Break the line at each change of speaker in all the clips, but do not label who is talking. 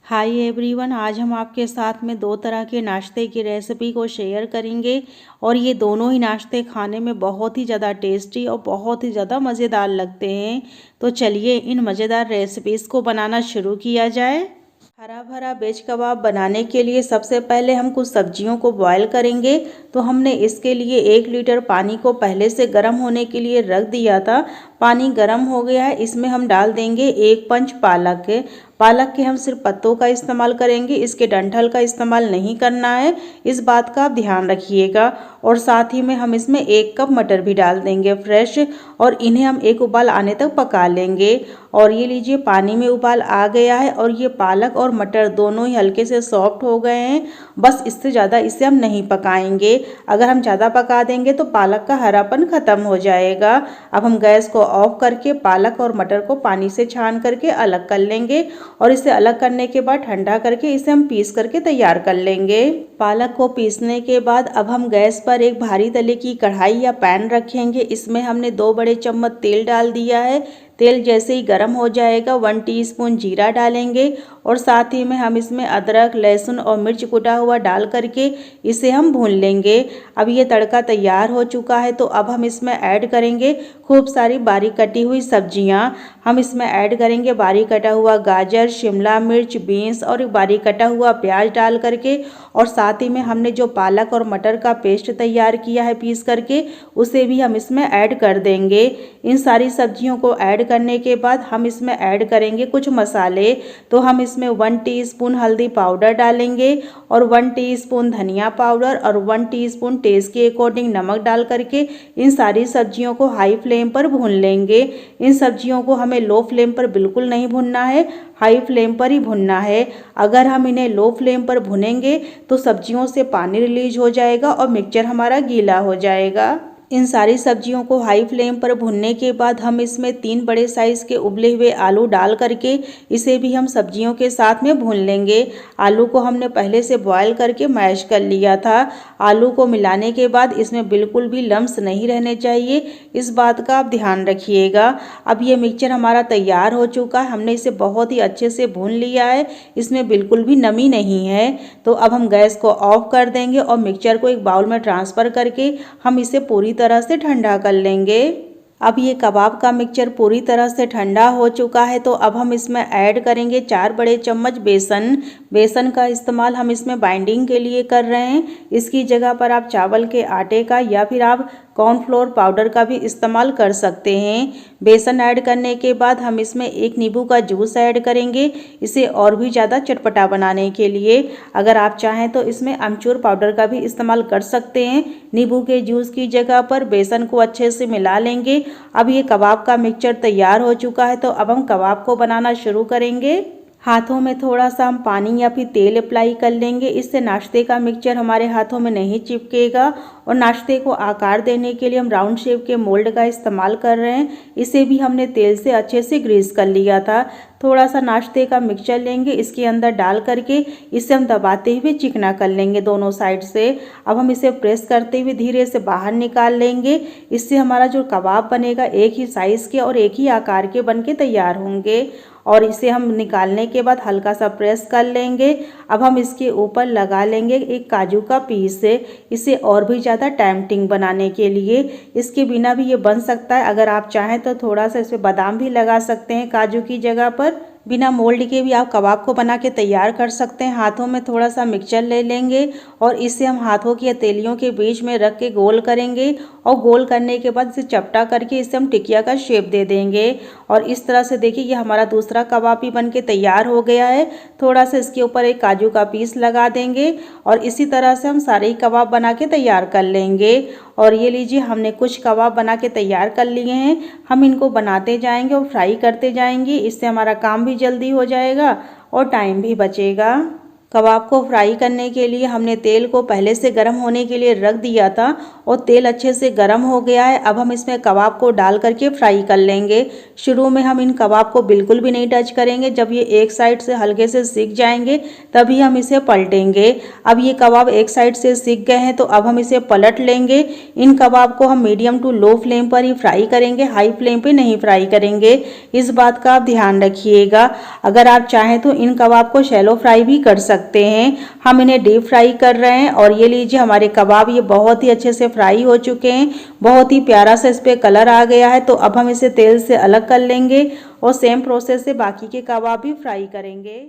Hi everyone, आज हम आपके साथ में दो तरह के नाश्ते की रेसिपी को शेयर करेंगे और ये दोनों ही नाश्ते खाने में बहुत ही ज़्यादा टेस्टी और बहुत ही ज़्यादा मज़ेदार लगते हैं। तो चलिए इन मज़ेदार रेसिपीज़ को बनाना शुरू किया जाए। हरा भरा वेज कबाब बनाने के लिए सबसे पहले हम कुछ सब्जियों को बॉयल करेंगे। तो हमने इसके लिए 1 लीटर पानी को पहले से गर्म होने के लिए रख दिया था। पानी गर्म हो गया है, इसमें हम डाल देंगे 1 पंच पालक। पालक के हम सिर्फ पत्तों का इस्तेमाल करेंगे, इसके डंठल का इस्तेमाल नहीं करना है, इस बात का आप ध्यान रखिएगा। और साथ ही में हम इसमें 1 कप मटर भी डाल देंगे फ्रेश, और इन्हें हम एक उबाल आने तक पका लेंगे। और ये लीजिए पानी में उबाल आ गया है और ये पालक और मटर दोनों ही हल्के से सॉफ्ट हो गए हैं। बस इससे ज़्यादा इसे हम नहीं पकाएंगे, अगर हम ज़्यादा पका देंगे तो पालक का हरापन ख़त्म हो जाएगा। अब हम गैस को ऑफ करके पालक और मटर को पानी से छान करके अलग कर लेंगे, और इसे अलग करने के बाद ठंडा करके इसे हम पीस करके तैयार कर लेंगे। पालक को पीसने के बाद अब हम गैस पर एक भारी तले की कढ़ाई या पैन रखेंगे। इसमें हमने 2 बड़े चम्मच तेल डाल दिया है। तेल जैसे ही गर्म हो जाएगा 1 टीस्पून जीरा डालेंगे, और साथ ही में हम इसमें अदरक, लहसुन और मिर्च कुटा हुआ डाल करके इसे हम भून लेंगे। अब ये तड़का तैयार हो चुका है, तो अब हम इसमें ऐड करेंगे खूब सारी बारीक कटी हुई सब्जियां। हम इसमें ऐड करेंगे बारीक कटा हुआ गाजर, शिमला मिर्च, बीन्स और बारीक कटा हुआ प्याज डाल करके, और साथ ही में हमने जो पालक और मटर का पेस्ट तैयार किया है पीस करके, उसे भी हम इसमें ऐड कर देंगे। इन सारी सब्जियों को ऐड करने के बाद हम इसमें ऐड करेंगे कुछ मसाले। तो हम इसमें 1 टीस्पून हल्दी पाउडर डालेंगे, और 1 टीस्पून धनिया पाउडर, और 1 टीस्पून टेस्ट के अकॉर्डिंग नमक डाल करके इन सारी सब्जियों को हाई फ्लेम पर भून लेंगे। इन सब्जियों को हमें लो फ्लेम पर बिल्कुल नहीं भूनना है, हाई फ्लेम पर ही भुनना है। अगर हम इन्हें लो फ्लेम पर भुनेंगे तो सब्जियों से पानी रिलीज हो जाएगा और मिक्सचर हमारा गीला हो जाएगा। इन सारी सब्जियों को हाई फ्लेम पर भुनने के बाद हम इसमें 3 बड़े साइज़ के उबले हुए आलू डाल करके इसे भी हम सब्जियों के साथ में भून लेंगे। आलू को हमने पहले से बॉयल करके मैश कर लिया था। आलू को मिलाने के बाद इसमें बिल्कुल भी लम्स नहीं रहने चाहिए, इस बात का आप ध्यान रखिएगा। अब ये मिक्सचर हमारा तैयार हो चुका है, हमने इसे बहुत ही अच्छे से भून लिया है, इसमें बिल्कुल भी नमी नहीं है। तो अब हम गैस को ऑफ कर देंगे और मिक्सचर को एक बाउल में ट्रांसफ़र करके हम इसे पूरी तरह से ठंडा कर लेंगे। अब ये कबाब का मिक्सचर पूरी तरह से ठंडा हो चुका है, तो अब हम इसमें ऐड करेंगे 4 बड़े चम्मच बेसन। बेसन का इस्तेमाल हम इसमें बाइंडिंग के लिए कर रहे हैं। इसकी जगह पर आप चावल के आटे का या फिर आप कॉर्नफ्लोर पाउडर का भी इस्तेमाल कर सकते हैं। बेसन ऐड करने के बाद हम इसमें 1 नींबू का जूस ऐड करेंगे, इसे और भी ज़्यादा चटपटा बनाने के लिए। अगर आप चाहें तो इसमें अमचूर पाउडर का भी इस्तेमाल कर सकते हैं। नींबू के जूस की जगह पर बेसन को अच्छे से मिला लेंगे। अब ये कबाब का मिक्सचर तैयार हो चुका है, तो अब हम कबाब को बनाना शुरू करेंगे। हाथों में थोड़ा सा हम पानी या फिर तेल अप्लाई कर लेंगे, इससे नाश्ते का मिक्सचर हमारे हाथों में नहीं चिपकेगा। और नाश्ते को आकार देने के लिए हम राउंड शेप के मोल्ड का इस्तेमाल कर रहे हैं, इसे भी हमने तेल से अच्छे से ग्रीस कर लिया था। थोड़ा सा नाश्ते का मिक्सचर लेंगे, इसके अंदर डाल करके इसे हम दबाते हुए चिकना कर लेंगे दोनों साइड से। अब हम इसे प्रेस करते हुए धीरे से बाहर निकाल लेंगे, इससे हमारा जो कबाब बनेगा एक ही साइज़ के और एक ही आकार के बन के तैयार होंगे। और इसे हम निकालने के बाद हल्का सा प्रेस कर लेंगे। अब हम इसके ऊपर लगा लेंगे एक काजू का पीस, इसे और भी ज़्यादा टेम्पटिंग बनाने के लिए। इसके बिना भी ये बन सकता है, अगर आप चाहें तो थोड़ा सा इसमें बादाम भी लगा सकते हैं काजू की जगह पर। बिना मोल्ड के भी आप कबाब को बना के तैयार कर सकते हैं। हाथों में थोड़ा सा मिक्सचर ले लेंगे और इसे हम हाथों की हथेलियों के बीच में रख के गोल करेंगे, और गोल करने के बाद इसे चपटा करके इसे हम टिकिया का शेप दे देंगे। और इस तरह से देखिए ये हमारा दूसरा कबाब भी बन के तैयार हो गया है। थोड़ा सा इसके ऊपर एक काजू का पीस लगा देंगे, और इसी तरह से हम सारे ही कबाब बना के तैयार कर लेंगे। और ये लीजिए हमने कुछ कबाब बना के तैयार कर लिए हैं। हम इनको बनाते जाएंगे और फ्राई करते जाएंगे, इससे हमारा काम भी जल्दी हो जाएगा और टाइम भी बचेगा। कबाब को फ्राई करने के लिए हमने तेल को पहले से गर्म होने के लिए रख दिया था और तेल अच्छे से गर्म हो गया है। अब हम इसमें कबाब को डाल करके फ्राई कर लेंगे। शुरू में हम इन कबाब को बिल्कुल भी नहीं टच करेंगे। जब ये एक साइड से हल्के से सिक जाएंगे तभी हम इसे पलटेंगे। अब ये कबाब एक साइड से सिक गए हैं तो अब हम इसे पलट लेंगे। इन कबाब को हम मीडियम टू लो फ्लेम पर ही फ्राई करेंगे, हाई फ्लेम पर नहीं फ्राई करेंगे। इस बात का आप ध्यान रखिएगा। अगर आप चाहें तो इन कबाब को शैलो फ्राई भी कर सकते हैं। हम इन्हें डीप फ्राई कर रहे हैं और ये लीजिए हमारे कबाब ये बहुत ही अच्छे से फ्राई हो चुके हैं। बहुत ही प्यारा सा इस पे कलर आ गया है। तो अब हम इसे तेल से अलग कर लेंगे और सेम प्रोसेस से बाकी के कबाब भी फ्राई करेंगे।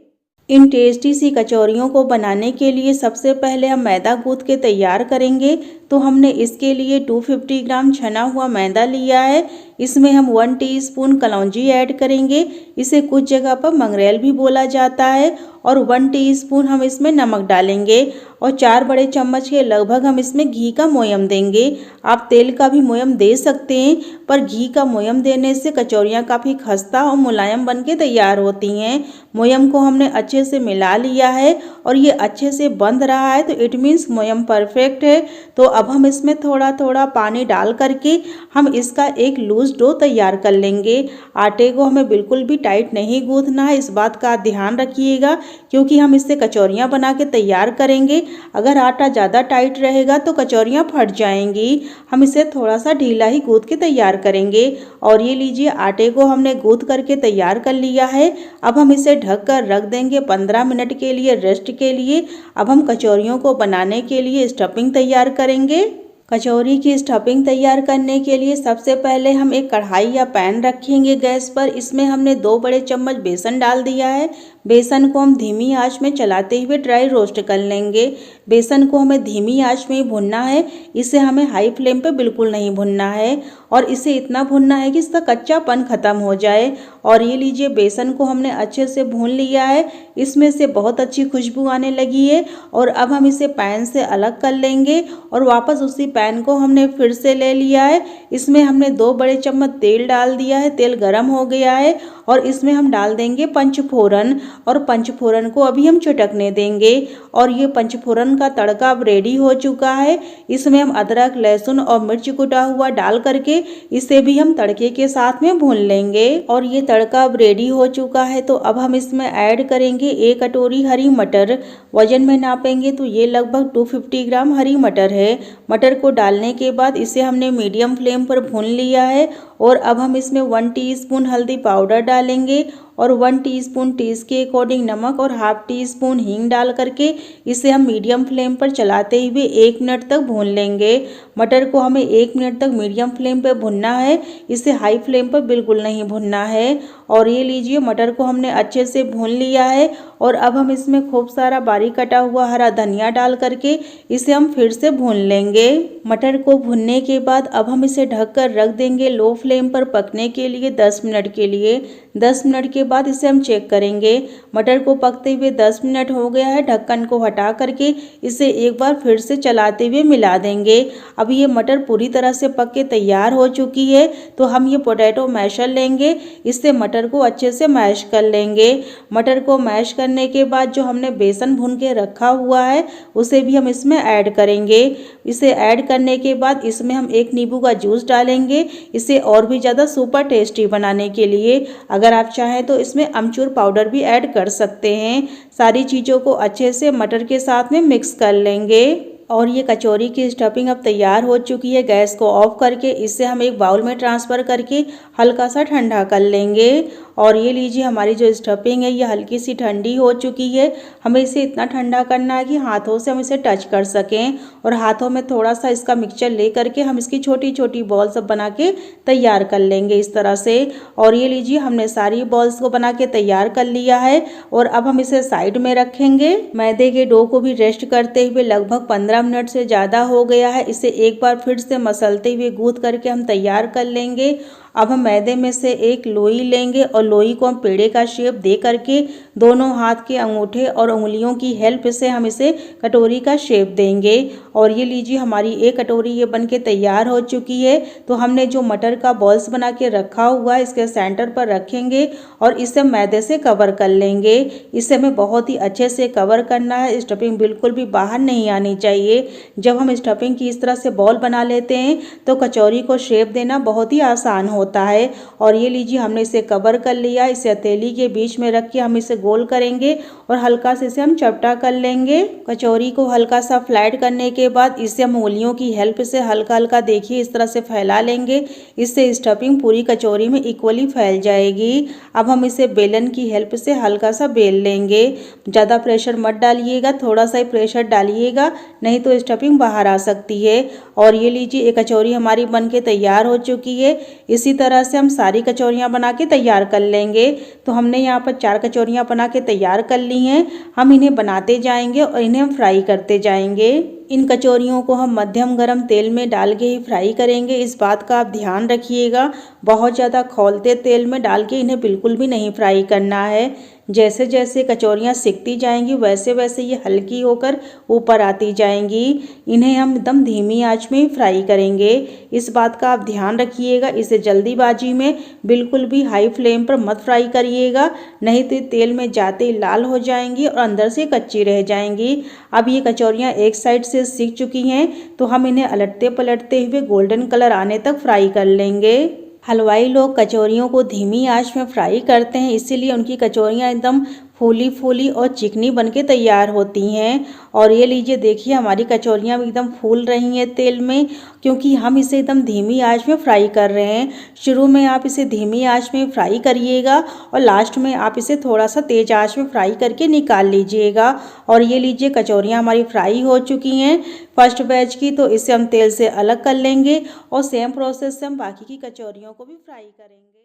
इन टेस्टी सी कचौरियों को बनाने के लिए सबसे पहले हम मैदा गूंथ के तैयार करेंगे। तो हमने इसके लिए 250 ग्राम छना हुआ मैदा लिया है। इसमें हम 1 टीस्पून कलौंजी ऐड करेंगे। इसे कुछ जगह पर मंगरेल भी बोला जाता है। और 1 टीस्पून हम इसमें नमक डालेंगे और 4 बड़े चम्मच के लगभग हम इसमें घी का मोयम देंगे। आप तेल का भी मोयम दे सकते हैं, पर घी का मोयम देने से कचौरियाँ काफ़ी खस्ता और मुलायम बन के तैयार होती हैं। मोयम को हमने अच्छे से मिला लिया है और ये अच्छे से बंध रहा है, तो इट मीन्स मोयम परफेक्ट है। तो अब हम इसमें थोड़ा थोड़ा पानी डाल करके हम इसका एक लूज डो तैयार कर लेंगे। आटे को हमें बिल्कुल भी टाइट नहीं गूंथना है, इस बात का ध्यान रखिएगा, क्योंकि हम इससे कचौरियाँ बना के तैयार करेंगे। अगर आटा ज़्यादा टाइट रहेगा तो कचौरियाँ फट जाएंगी। हम इसे थोड़ा सा ढीला ही गूंथ के तैयार करेंगे। और ये लीजिए आटे को हमने गूंथ करके तैयार कर लिया है। अब हम इसे ढक कर रख देंगे 15 मिनट के लिए रेस्ट के लिए। अब हम कचौरियों को बनाने के लिए स्टफिंग तैयार करेंगे। कचौरी की स्टफिंग तैयार करने के लिए सबसे पहले हम एक कढ़ाई या पैन रखेंगे गैस पर। इसमें हमने 2 बड़े चम्मच बेसन डाल दिया है। बेसन को हम धीमी आंच में चलाते हुए ड्राई रोस्ट कर लेंगे। बेसन को हमें धीमी आंच में ही भुनना है, इसे हमें हाई फ्लेम पे बिल्कुल नहीं भुनना है। और इसे इतना भुनना है कि इसका कच्चापन ख़त्म हो जाए। और ये लीजिए बेसन को हमने अच्छे से भून लिया है। इसमें से बहुत अच्छी खुशबू आने लगी है। और अब हम इसे पैन से अलग कर लेंगे और वापस उसी पैन को हमने फिर से ले लिया है। इसमें हमने 2 बड़े चम्मच तेल डाल दिया है। तेल गरम हो गया है और इसमें हम डाल देंगे पंचफोरन। और पंचफोरन को अभी हम चटकने देंगे। और ये पंचफोरन का तड़का अब रेडी हो चुका है। इसमें हम अदरक, लहसुन और मिर्च कुटा हुआ डाल करके इसे भी हम तड़के के साथ में भून लेंगे। और ये तड़का अब रेडी हो चुका है। तो अब हम इसमें ऐड करेंगे 1 कटोरी हरी मटर। वजन में नापेंगे तो ये लगभग 250 ग्राम हरी मटर है। मटर को डालने के बाद इसे हमने मीडियम फ्लेम पर भून लिया है। और अब हम इसमें 1 टीस्पून हल्दी पाउडर डालेंगे और 1 टीस्पून टेस्ट के अकॉर्डिंग नमक और हाफ टीस्पून हींग डाल करके इसे हम मीडियम फ्लेम पर चलाते हुए 1 मिनट तक भून लेंगे। मटर को हमें 1 मिनट तक मीडियम फ्लेम पर भुनना है, इसे हाई फ्लेम पर बिल्कुल नहीं भुनना है। और ये लीजिए मटर को हमने अच्छे से भून लिया है। और अब हम इसमें खूब सारा बारीक कटा हुआ हरा धनिया डाल करके इसे हम फिर से भून लेंगे। मटर को भुनने के बाद अब हम इसे ढककर रख देंगे लो फ्लेम पर पकने के लिए 10 मिनट के लिए। 10 मिनट के बाद इसे हम चेक करेंगे। मटर को पकते हुए 10 मिनट हो गया है। ढक्कन को हटा करके इसे एक बार फिर से चलाते हुए मिला देंगे। अब ये मटर पूरी तरह से पक के तैयार हो चुकी है। तो हम ये पोटैटो मैशर लेंगे, इससे मटर को अच्छे से मैश कर लेंगे। मटर को मैश करने के बाद जो हमने बेसन भून के रखा हुआ है उसे भी हम इसमें ऐड करेंगे। इसे ऐड करने के बाद इसमें हम 1 नींबू का जूस डालेंगे, इसे और भी ज़्यादा सुपर टेस्टी बनाने के लिए। अगर आप चाहें तो इसमें अमचूर पाउडर भी ऐड कर सकते हैं। सारी चीज़ों को अच्छे से मटर के साथ में मिक्स कर लेंगे। और ये कचौरी की स्टफिंग अब तैयार हो चुकी है। गैस को ऑफ करके इसे हम एक बाउल में ट्रांसफ़र करके हल्का सा ठंडा कर लेंगे। और ये लीजिए हमारी जो स्टफिंग है ये हल्की सी ठंडी हो चुकी है। हमें इसे इतना ठंडा करना है कि हाथों से हम इसे टच कर सकें। और हाथों में थोड़ा सा इसका मिक्सचर ले करके हम इसकी छोटी छोटी बॉल्स बना के तैयार कर लेंगे इस तरह से। और ये लीजिए हमने सारी बॉल्स को बना के तैयार कर लिया है। और अब हम इसे साइड में रखेंगे। मैदे के डो को भी रेस्ट करते हुए लगभग 15 मिनट से ज़्यादा हो गया है। इसे एक बार फिर से मसलते हुए गूंथ करके हम तैयार कर लेंगे। अब हम मैदे में से एक लोई लेंगे और लोई को हम पेड़े का शेप दे करके दोनों हाथ के अंगूठे और उंगलियों की हेल्प से हम इसे कटोरी का शेप देंगे। और ये लीजिए हमारी एक कटोरी ये बन के तैयार हो चुकी है। तो हमने जो मटर का बॉल्स बना के रखा हुआ है इसके सेंटर पर रखेंगे और इसे मैदे से कवर कर लेंगे। इसे हमें बहुत ही अच्छे से कवर करना है, स्टफिंग बिल्कुल भी बाहर नहीं आनी चाहिए। जब हम स्टफिंग की इस तरह से बॉल बना लेते हैं तो कचौरी को शेप देना बहुत ही आसान होता है। और ये लीजिए हमने इसे कवर कर लिया। इसे हथेली के बीच में रख के हम इसे गोल करेंगे और हल्का से इसे हम चपटा कर लेंगे। कचौरी को हल्का सा फ्लैट करने के बाद इसे हम उंगलियों की हेल्प से हल्का हल्का देखिए इस तरह से फैला लेंगे। इससे स्टफिंग पूरी कचौरी में इक्वली फैल जाएगी। अब हम इसे बेलन की हेल्प से हल्का सा बेल लेंगे। ज़्यादा प्रेशर मत डालिएगा, थोड़ा सा ही प्रेशर डालिएगा, नहीं तो स्टफिंग बाहर आ सकती है। और ये लीजिए एक कचौरी हमारी बन के तैयार हो चुकी है। इसी तरह से हम सारी कचौरियाँ बना के तैयार कर लेंगे। तो हमने यहाँ पर 4 कचौरियाँ बना के तैयार कर ली हैं। हम इन्हें बनाते जाएंगे और इन्हें हम फ्राई करते जाएंगे। इन कचौरियों को हम मध्यम गरम तेल में डाल के ही फ्राई करेंगे। इस बात का आप ध्यान रखिएगा, बहुत ज़्यादा खौलते तेल में डाल के इन्हें बिल्कुल भी नहीं फ्राई करना है। जैसे जैसे कचौरियाँ सिकती जाएंगी वैसे वैसे ये हल्की होकर ऊपर आती जाएंगी। इन्हें हम एकदम धीमी आंच में फ्राई करेंगे, इस बात का आप ध्यान रखिएगा। इसे जल्दीबाजी में बिल्कुल भी हाई फ्लेम पर मत फ्राई करिएगा, नहीं तो तेल में जाते ही लाल हो जाएंगी और अंदर से कच्ची रह जाएंगी। अब ये कचौरियाँ एक साइड से सीख चुकी हैं तो हम इन्हें अलटते पलटते हुए गोल्डन कलर आने तक फ्राई कर लेंगे। हलवाई लोग कचौरियों को धीमी आंच में फ्राई करते हैं, इसीलिए उनकी कचौरियाँ एकदम फूली फूली और चिकनी बनके तैयार होती हैं। और ये लीजिए देखिए हमारी कचौरियाँ भी एकदम फूल रही हैं तेल में, क्योंकि हम इसे एकदम धीमी आंच में फ्राई कर रहे हैं। शुरू में आप इसे धीमी आंच में फ्राई करिएगा और लास्ट में आप इसे थोड़ा सा तेज आंच में फ्राई करके निकाल लीजिएगा। और ये लीजिए कचौरियाँ हमारी फ्राई हो चुकी हैं फर्स्ट बैच की, तो इसे हम तेल से अलग कर लेंगे और सेम प्रोसेस से हम बाकी की कचौरियों को भी फ्राई करेंगे।